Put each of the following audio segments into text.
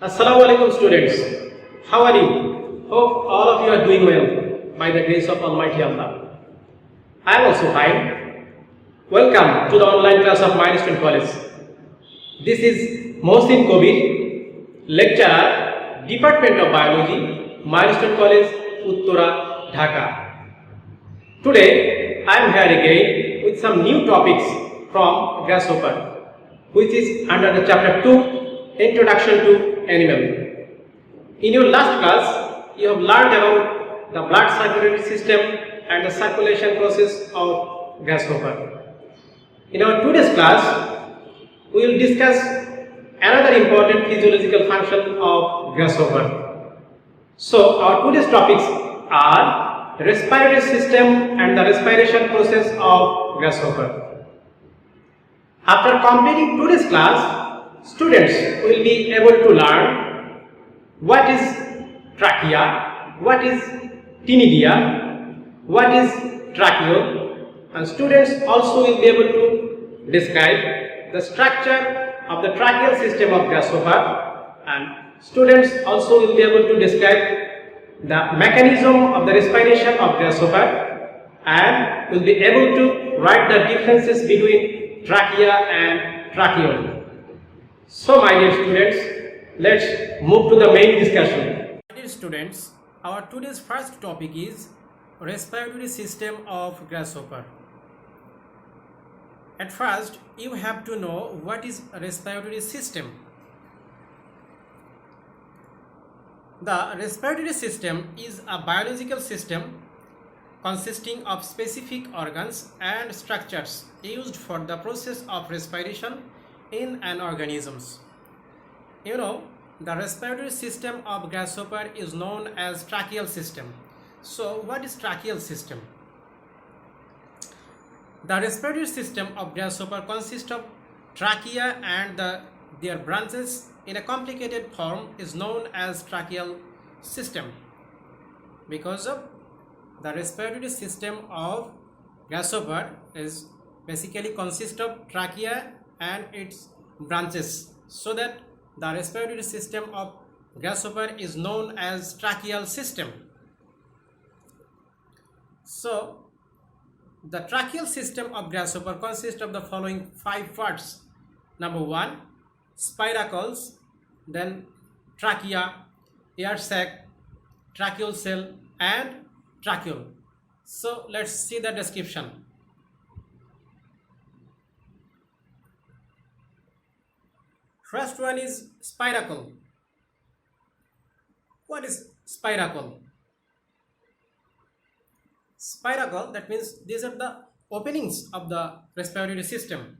Assalamu alaikum students. How are you? Hope all of you are doing well by the grace of Almighty Allah. I am also fine. Welcome to the online class of Milestone College. This is Mohshin lecturer, Department of Biology, Milestone College, Uttara, Dhaka. Today I am here again with some new topics from Grasshopper, which is under the chapter 2, Introduction to Animal. In your last class, you have learned about the blood circulatory system and the circulation process of grasshopper. In our today's class, we will discuss another important physiological function of grasshopper. So, our today's topics are respiratory system and the respiration process of grasshopper. After completing today's class, students will be able to learn what is trachea, what is ctenidia, what is tracheal, and students also will be able to describe the structure of the tracheal system of grasshopper, and students also will be able to describe the mechanism of the respiration of grasshopper, and will be able to write the differences between trachea and tracheal. So my dear students, let's move to the main discussion. Dear students, our today's first topic is respiratory system of grasshopper. At first, you have to know what is respiratory system. The respiratory system is a biological system consisting of specific organs and structures used for the process of respiration in an organisms. You know, the respiratory system of grasshopper is known as tracheal system. So what is tracheal system? The respiratory system of grasshopper consists of trachea and their branches in a complicated form is known as tracheal system, because of the respiratory system of grasshopper is basically consists of trachea and its branches, so that the respiratory system of grasshopper is known as tracheal system. So the tracheal system of grasshopper consists of the following 5 parts. Number 1, spiracles, then trachea, air sac, tracheal cell, and tracheole. So let's see the description. First one is spiracle. What is spiracle? Spiracle, that means these are the openings of the respiratory system.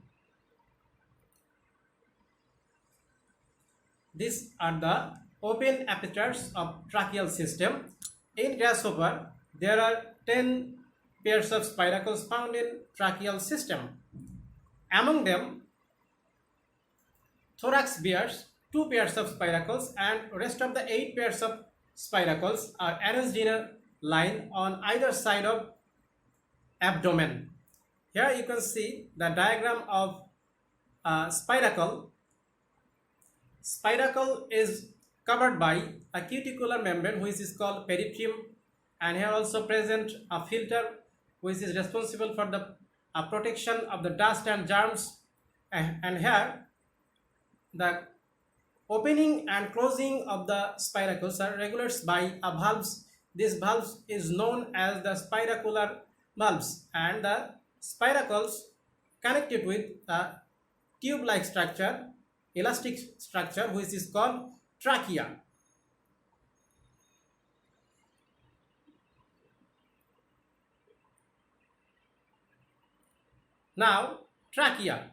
These are the open apertures of tracheal system. In grasshopper, there are 10 pairs of spiracles found in tracheal system. Among them, thorax bears 2 pairs of spiracles, and rest of the 8 pairs of spiracles are arranged in a line on either side of abdomen. Here you can see the diagram of spiracle. Spiracle is covered by a cuticular membrane which is called peritrium, and here also present a filter which is responsible for the protection of the dust and germs, and here the opening and closing of the spiracles are regulated by a valves. This valves is known as the spiracular valves, and the spiracles connected with a tube-like structure, elastic structure, which is called trachea. Now, trachea.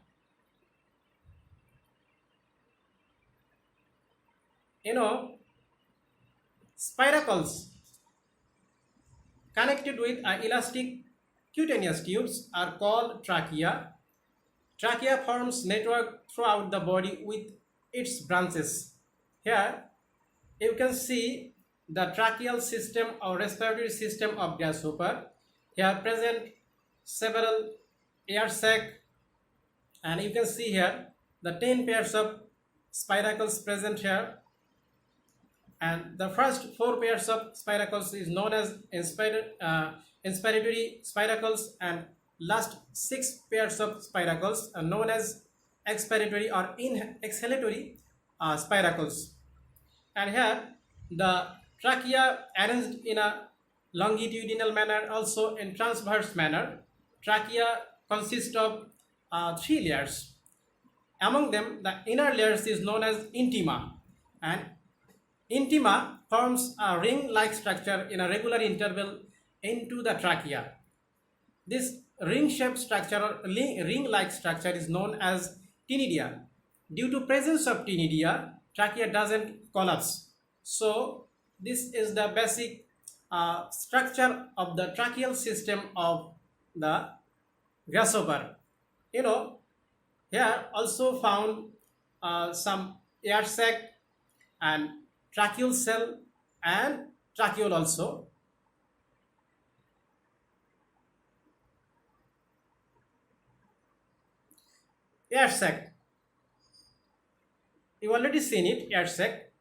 You know, spiracles connected with elastic cutaneous tubes are called trachea. Trachea forms network throughout the body with its branches. Here you can see the tracheal system or respiratory system of grasshopper. Here present several air sac, and you can see here the 10 pairs of spiracles present here, and the first four pairs of spiracles is known as inspiratory spiracles, and last six pairs of spiracles are known as expiratory or exhalatory spiracles. And here the trachea arranged in a longitudinal manner, also in transverse manner. Trachea consists of three layers. Among them, the inner layers is known as intima, and intima forms a ring-like structure in a regular interval into the trachea. This ring-shaped structure or ring-like structure is known as ctenidia. Due to presence of ctenidia, trachea doesn't collapse. So this is the basic structure of the tracheal system of the grasshopper. Here also found some air sac and tracheal cell and tracheole also. Air sac, you already seen it. Air sac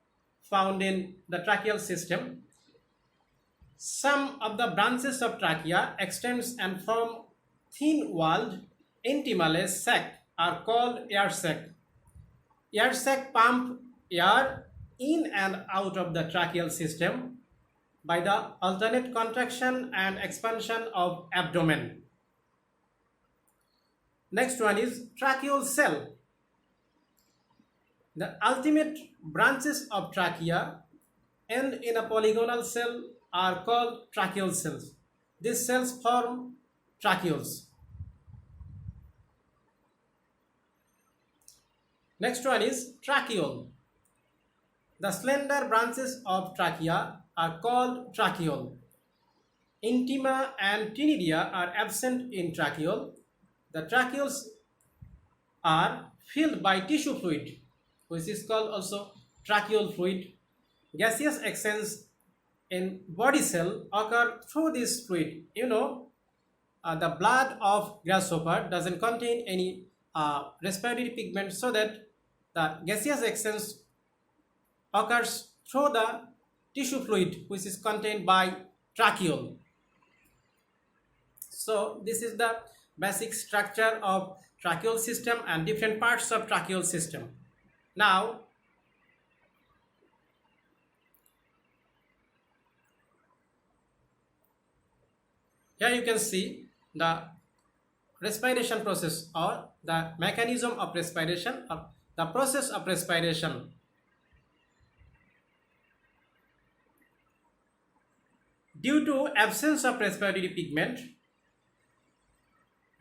found in the tracheal system. Some of the branches of trachea extends and form thin-walled intimaless sac are called air sac. Air sac pump air in and out of the tracheal system by the alternate contraction and expansion of abdomen. Next one is tracheal cell. The ultimate branches of trachea end in a polygonal cell are called tracheal cells. These cells form tracheoles. Next one is tracheole. The slender branches of trachea are called tracheole. Intima and ctenidia are absent in tracheole. The tracheoles are filled by tissue fluid, which is called also tracheal fluid. Gaseous exchange in body cell occur through this fluid. The blood of grasshopper doesn't contain any respiratory pigment, so that the gaseous exchange occurs through the tissue fluid, which is contained by tracheole. So this is the basic structure of tracheal system and different parts of tracheal system. Now here you can see the respiration process, or the mechanism of respiration, or the process of respiration. Due to absence of respiratory pigment,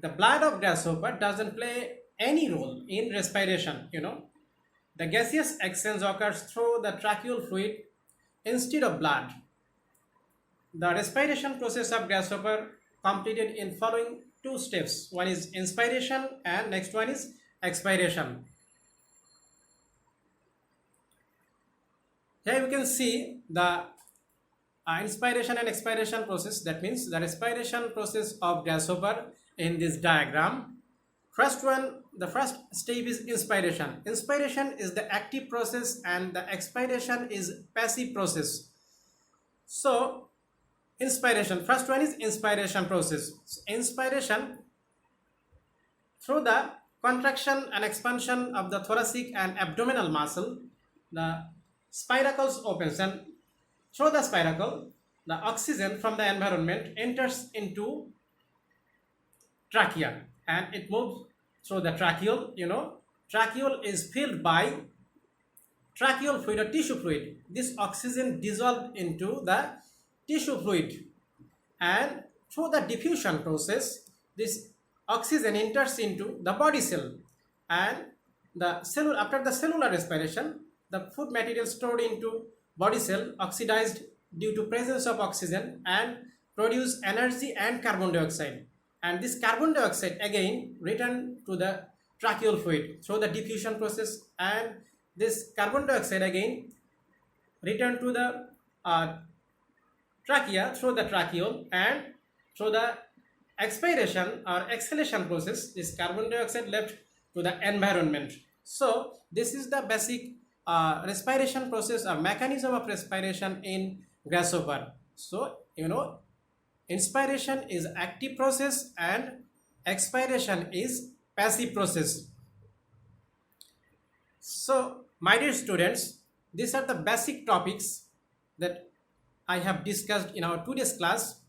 the blood of grasshopper doesn't play any role in respiration. The gaseous exchange occurs through the tracheal fluid instead of blood. The respiration process of grasshopper completed in following two steps. One is inspiration and next one is expiration. Here you can see the inspiration and expiration process. That means the respiration process of grasshopper in this diagram. The first step is inspiration. Inspiration is the active process and the expiration is passive process. So inspiration, first one is inspiration process. Inspiration, through the contraction and expansion of the thoracic and abdominal muscle, the spiracles opens, and through the spiracle the oxygen from the environment enters into trachea and it moves through the tracheole. Tracheole is filled by tracheal fluid or tissue fluid. This oxygen dissolved into the tissue fluid, and through the diffusion process this oxygen enters into the body cell, and after the cellular respiration the food material stored into body cell oxidized due to presence of oxygen and produce energy and carbon dioxide, and this carbon dioxide again return to the tracheal fluid through the diffusion process, and this carbon dioxide again return to the trachea through the tracheole, and through the expiration or exhalation process this carbon dioxide left to the environment. So this is the basic respiration process or mechanism of respiration in grasshopper. So inspiration is active process and expiration is passive process. So my dear students, these are the basic topics that I have discussed in our today's class.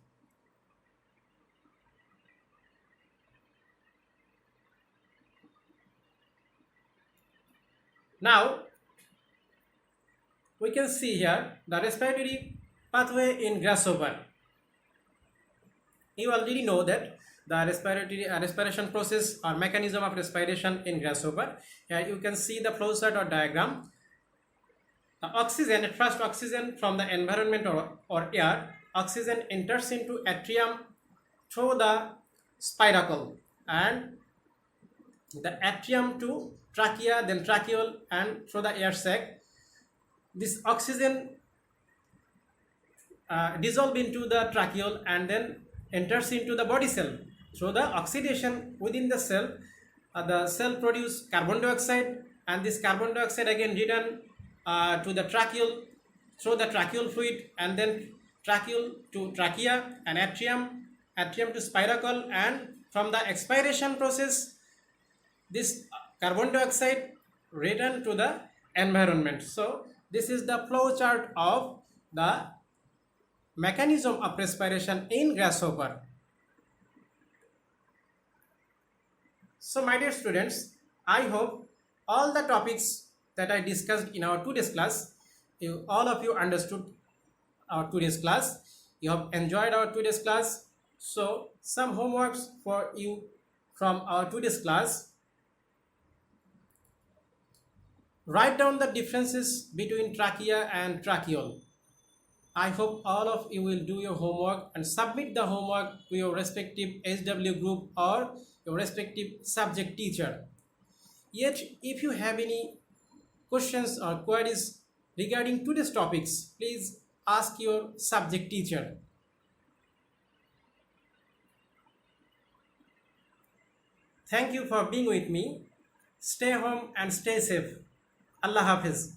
Now we can see here the respiratory pathway in grasshopper. You already know that the respiration process or mechanism of respiration in grasshopper. Here you can see the flow chart or diagram. The oxygen, first oxygen from the environment or air, oxygen enters into atrium through the spiracle, and the atrium to trachea, then tracheal, and through the air sac. This oxygen dissolve into the tracheal and then enters into the body cell. Through the oxidation within the cell produce carbon dioxide, and this carbon dioxide again return to the tracheal through the tracheal fluid, and then tracheal to trachea, and atrium to spiracle, and from the expiration process this carbon dioxide return to the environment. So this is the flow chart of the mechanism of respiration in grasshopper. So my dear students, I hope all the topics that I discussed in our today's class, all of you understood our today's class. You have enjoyed our today's class. So some homeworks for you from our today's class. Write down the differences between trachea and tracheal. I hope all of you will do your homework and submit the homework to your respective SW group or your respective subject teacher. Yet, if you have any questions or queries regarding today's topics, please ask your subject teacher. Thank you for being with me. Stay home and stay safe. Allah Hafiz.